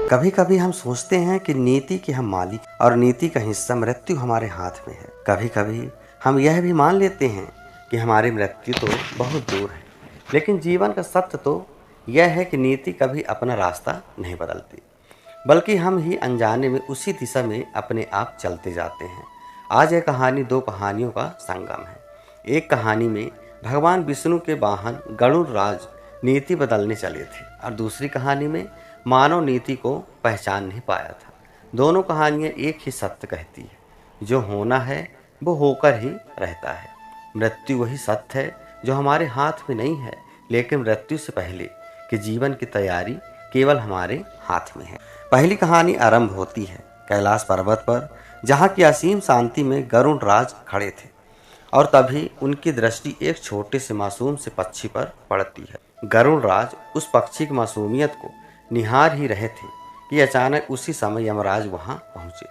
कभी कभी हम सोचते हैं कि नीति के हम मालिक और नीति का हिस्सा मृत्यु हमारे हाथ में है। कभी कभी हम यह भी मान लेते हैं कि हमारी मृत्यु तो बहुत दूर है, लेकिन जीवन का सत्य तो यह है कि नीति कभी अपना रास्ता नहीं बदलती, बल्कि हम ही अनजाने में उसी दिशा में अपने आप चलते जाते हैं। आज यह कहानी दो कहानियों का संगम है। एक कहानी में भगवान विष्णु के वाहन गरुड़ राज नीति बदलने चले थे और दूसरी कहानी में मानव नीति को पहचान नहीं पाया था। दोनों कहानियां एक ही सत्य कहती है, जो होना है वो होकर ही रहता है। मृत्यु वही सत्य है जो हमारे हाथ में नहीं है, लेकिन मृत्यु से पहले कि जीवन की तैयारी केवल हमारे हाथ में है। पहली कहानी आरंभ होती है कैलाश पर्वत पर, जहाँ की असीम शांति में गरुड़ राज खड़े थे और तभी उनकी दृष्टि एक छोटे से मासूम से पक्षी पर पड़ती है। गरुड़ राज उस पक्षी की मासूमियत को निहार ही रहे थे कि अचानक उसी समय यमराज वहां पहुंचे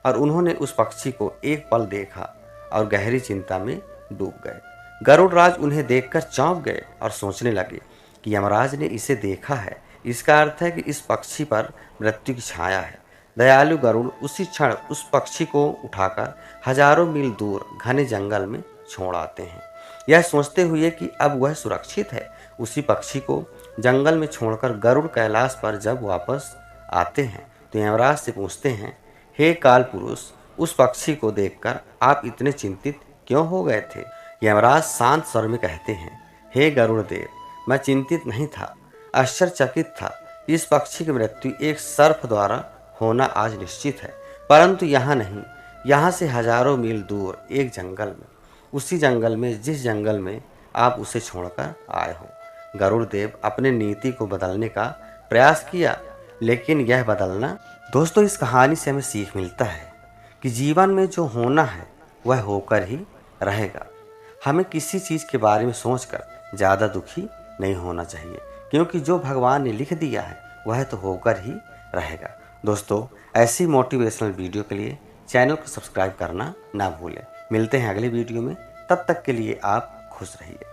और उन्होंने उस पक्षी को एक पल देखा और गहरी चिंता में डूब गए। गरुड़ राज उन्हें देखकर चौंक गए और सोचने लगे कि यमराज ने इसे देखा है, इसका अर्थ है कि इस पक्षी पर मृत्यु की छाया है। दयालु गरुड़ उसी क्षण उस पक्षी को उठाकर हजारों मील दूर घने जंगल में छोड़ आते हैं, यह सोचते हुए कि अब वह सुरक्षित है। उसी पक्षी को जंगल में छोड़कर गरुड़ कैलाश पर जब वापस आते हैं तो यमराज से पूछते हैं, हे काल पुरुष, उस पक्षी को देखकर आप इतने चिंतित क्यों हो गए थे? यमराज शांत स्वर में कहते हैं, हे गरुड़ देव, मैं चिंतित नहीं था, आश्चर्यचकित था। इस पक्षी की मृत्यु एक सर्प द्वारा होना आज निश्चित है, परंतु यहाँ नहीं, यहाँ से हजारों मील दूर एक जंगल में, उसी जंगल में जिस जंगल में आप उसे छोड़कर आए हो। गरुड़ देव अपने नीति को बदलने का प्रयास किया, लेकिन यह बदलना। दोस्तों, इस कहानी से हमें सीख मिलता है कि जीवन में जो होना है वह होकर ही रहेगा। हमें किसी चीज़ के बारे में सोचकर ज़्यादा दुखी नहीं होना चाहिए, क्योंकि जो भगवान ने लिख दिया है वह तो होकर ही रहेगा। दोस्तों, ऐसी मोटिवेशनल वीडियो के लिए चैनल को सब्सक्राइब करना ना भूलें। मिलते हैं अगले वीडियो में, तब तक के लिए आप खुश रहिए।